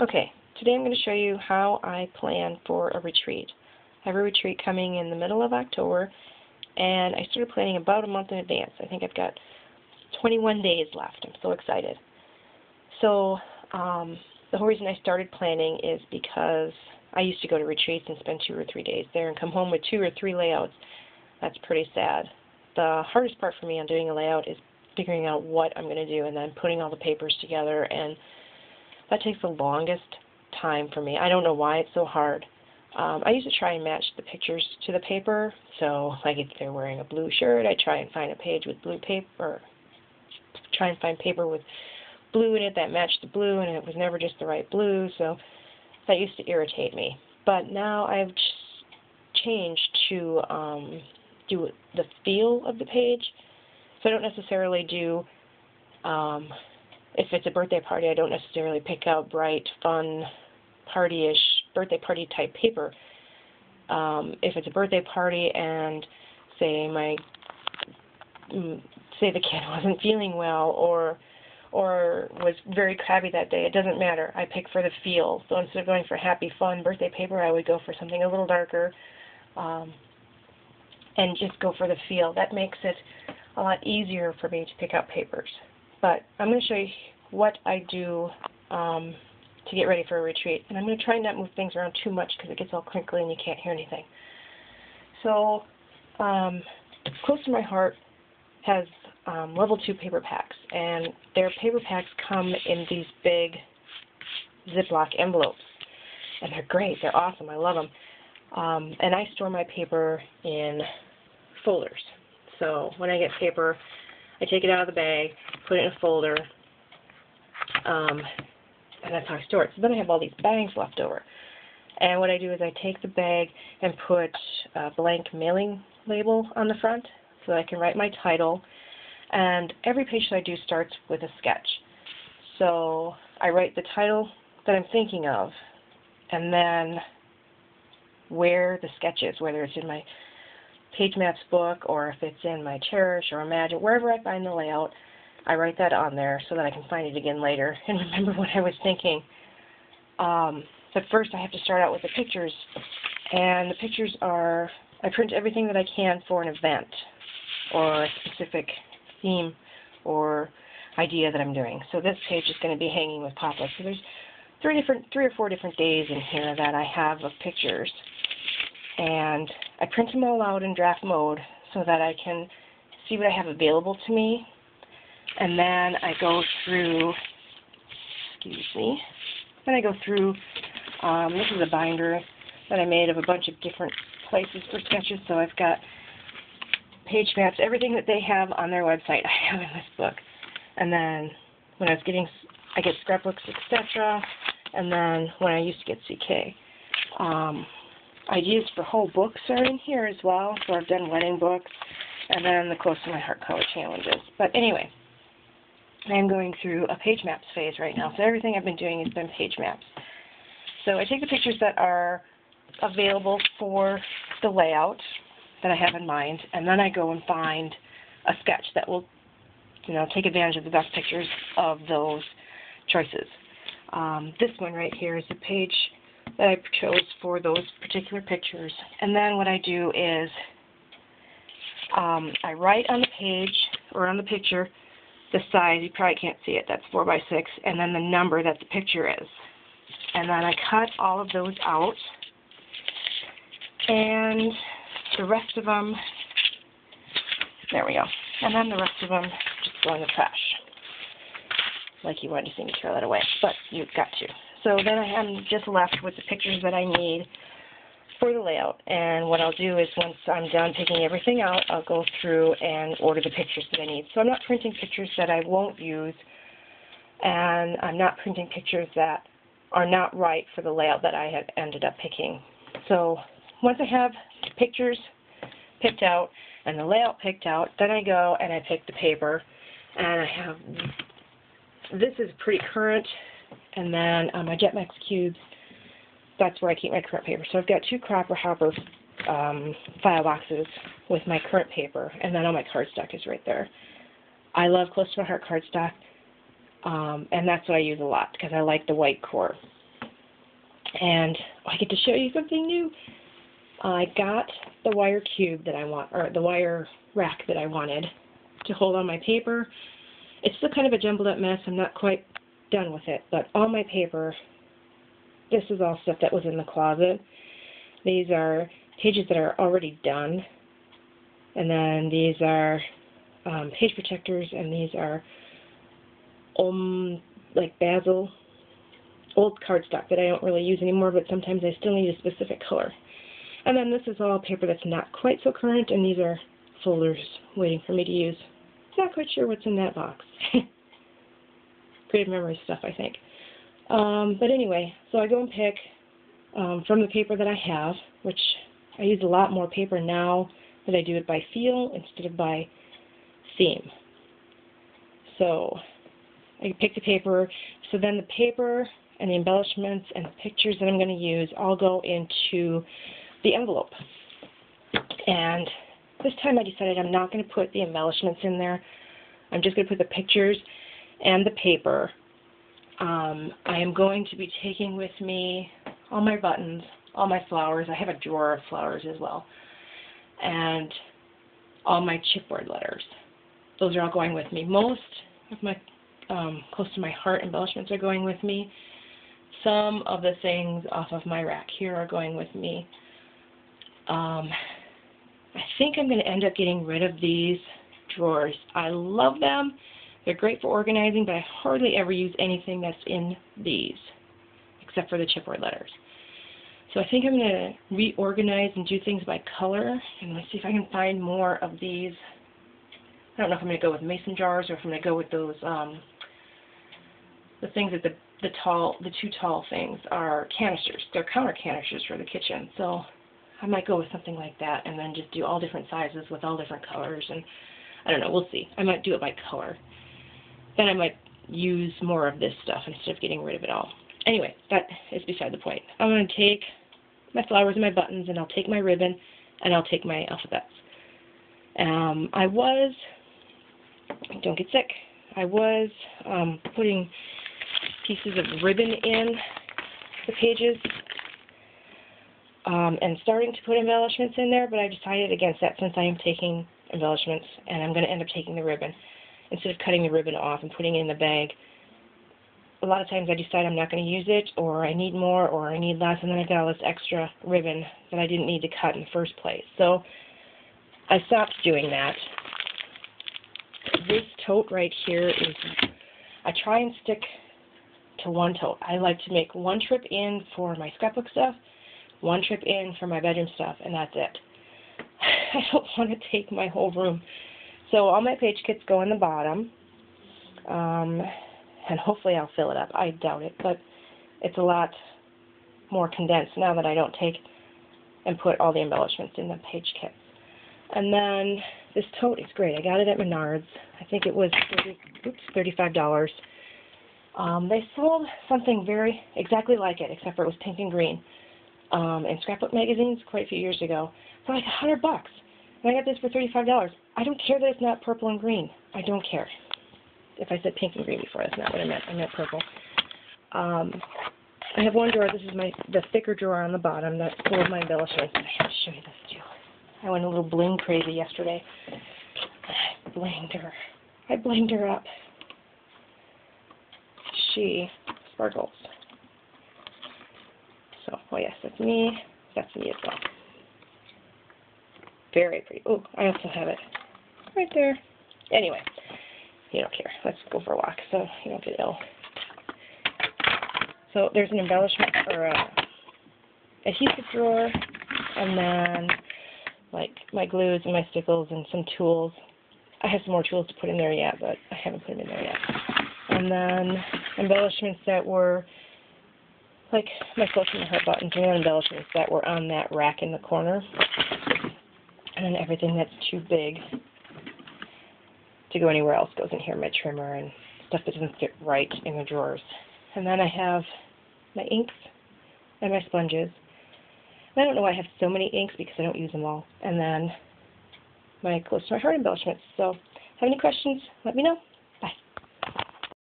Okay, today I'm going to show you how I plan for a retreat. I have a retreat coming in the middle of October, and I started planning about a month in advance. I think I've got 21 days left. I'm so excited. So the whole reason I started planning is because I used to go to retreats and spend 2 or 3 days there and come home with 2 or 3 layouts. That's pretty sad. The hardest part for me on doing a layout is figuring out what I'm going to do and then putting all the papers together, and that takes the longest time for me. I don't know why it's so hard. I used to try and match the pictures to the paper. So, like if they're wearing a blue shirt, I try and find a page with blue paper, or try and find paper with blue in it that matched the blue, and it was never just the right blue. So that used to irritate me. But now I've changed to do the feel of the page. So I don't necessarily do if it's a birthday party, I don't necessarily pick out bright, fun, party-ish, birthday party type paper. If it's a birthday party and say the kid wasn't feeling well or was very crabby that day, it doesn't matter. I pick for the feel. So instead of going for happy, fun birthday paper, I would go for something a little darker and just go for the feel. That makes it a lot easier for me to pick out papers. But I'm going to show you what I do to get ready for a retreat. And I'm going to try not move things around too much because it gets all crinkly and you can't hear anything. So Close to My Heart has level 2 paper packs. And their paper packs come in these big Ziploc envelopes. And they're great. They're awesome. I love them. And I store my paper in folders. So when I get paper, I take it out of the bag, put it in a folder, and that's how I store it. So then I have all these bags left over. And what I do is I take the bag and put a blank mailing label on the front so that I can write my title. And every page that I do starts with a sketch. So I write the title that I'm thinking of, and then where the sketch is, whether it's in my Page Maps book or if it's in my Cherish or Imagine, wherever I find the layout, I write that on there so that I can find it again later and remember what I was thinking. But first I have to start out with the pictures, and the pictures are, I print everything that I can for an event or a specific theme or idea that I'm doing. So this page is going to be hanging with Papa. So there's 3 or 4 different days in here that I have of pictures. And I print them all out in draft mode so that I can see what I have available to me. And then I go through, this is a binder that I made of a bunch of different places for sketches. So I've got Page Maps, everything that they have on their website I have in this book. And then when I get scrapbooks, etc. And then when I used to get CK. Ideas for whole books are in here as well. So I've done wedding books, and then the Close to My Heart color challenges. But anyway, I'm going through a Page Maps phase right now. So everything I've been doing has been Page Maps. So I take the pictures that are available for the layout that I have in mind, and then I go and find a sketch that will, take advantage of the best pictures of those choices. This one right here is the page that I chose for those particular pictures. And then what I do is I write on the page or on the picture the size. You probably can't see it. That's 4 by 6, and then the number that the picture is. And then I cut all of those out, and the rest of them, there we go. And then the rest of them just go in the trash. Like you wanted to see me throw that away, but you've got to. So then I am just left with the pictures that I need for the layout. And what I'll do is once I'm done picking everything out, I'll go through and order the pictures that I need. So I'm not printing pictures that I won't use, and I'm not printing pictures that are not right for the layout that I have ended up picking. So once I have pictures picked out and the layout picked out, then I go and I pick the paper, and I have, this is pretty current. And then my Jetmax cubes, that's where I keep my current paper. So I've got 2 Cropper Hopper file boxes with my current paper, and then all my cardstock is right there. I love Close to My Heart cardstock, and that's what I use a lot because I like the white core. And I get to show you something new. I got the wire cube that I want, or the wire rack that I wanted to hold on my paper. It's still kind of a jumbled up mess. I'm not quite done with it, but all my paper, this is all stuff that was in the closet. These are pages that are already done, and then these are page protectors, and these are like Basil, old cardstock that I don't really use anymore, but sometimes I still need a specific color. And then this is all paper that's not quite so current, and these are folders waiting for me to use. Not quite sure what's in that box. Creative memory stuff, I think. But anyway, so I go and pick from the paper that I have, which I use a lot more paper now that I do it by feel instead of by theme. So I pick the paper, so then the paper and the embellishments and the pictures that I'm going to use all go into the envelope. And this time I decided I'm not going to put the embellishments in there. I'm just going to put the pictures and the paper. I am going to be taking with me all my buttons, all my flowers. I have a drawer of flowers as well. And all my chipboard letters. Those are all going with me. Most of my close to my heart embellishments are going with me. Some of the things off of my rack here are going with me. I think I'm going to end up getting rid of these drawers. I love them. They're great for organizing, but I hardly ever use anything that's in these, except for the chipboard letters. So I think I'm going to reorganize and do things by color, and let's see if I can find more of these. I don't know if I'm going to go with mason jars or if I'm going to go with those, the things that the two tall things are canisters. They're counter canisters for the kitchen. So I might go with something like that and then just do all different sizes with all different colors. And I don't know, we'll see. I might do it by color. Then I might use more of this stuff instead of getting rid of it all. Anyway, that is beside the point. I'm going to take my flowers and my buttons, and I'll take my ribbon, and I'll take my alphabets. Don't get sick, I was putting pieces of ribbon in the pages and starting to put embellishments in there, but I decided against that since I am taking embellishments, and I'm going to end up taking the ribbon. Instead of cutting the ribbon off and putting it in the bag, a lot of times I decide I'm not going to use it, or I need more, or I need less, and then I've got all this extra ribbon that I didn't need to cut in the first place. So I stopped doing that. This tote right here is, I try and stick to one tote. I like to make one trip in for my scrapbook stuff, one trip in for my bedroom stuff, and that's it. I don't want to take my whole room. So all my page kits go in the bottom, and hopefully I'll fill it up. I doubt it, but it's a lot more condensed now that I don't take and put all the embellishments in the page kits. And then this tote is great. I got it at Menards. I think it was $35. They sold something exactly like it, except for it was pink and green, in scrapbook magazines quite a few years ago for like $100. And I got this for $35. I don't care that it's not purple and green. I don't care. If I said pink and green before, that's not what I meant. I meant purple. I have one drawer. This is the thicker drawer on the bottom that's full of my embellishments. I have to show you this too. I went a little bling crazy yesterday. I blinged her up. She sparkles. So, oh yes, that's me. That's me as well. Very pretty. Oh, I also have it right there. Anyway, you don't care. Let's go for a walk so you don't get ill. So there's an embellishment or a adhesive drawer, and then like my glues and my stickles and some tools. I have some more tools to put in there yet, but I haven't put them in there yet. And then embellishments that were like my close to my heart buttons, and embellishments that were on that rack in the corner. And then everything that's too big to go anywhere else goes in here, my trimmer and stuff that doesn't fit right in the drawers. And then I have my inks and my sponges. And I don't know why I have so many inks because I don't use them all. And then my close to my heart embellishments. So, have any questions? Let me know.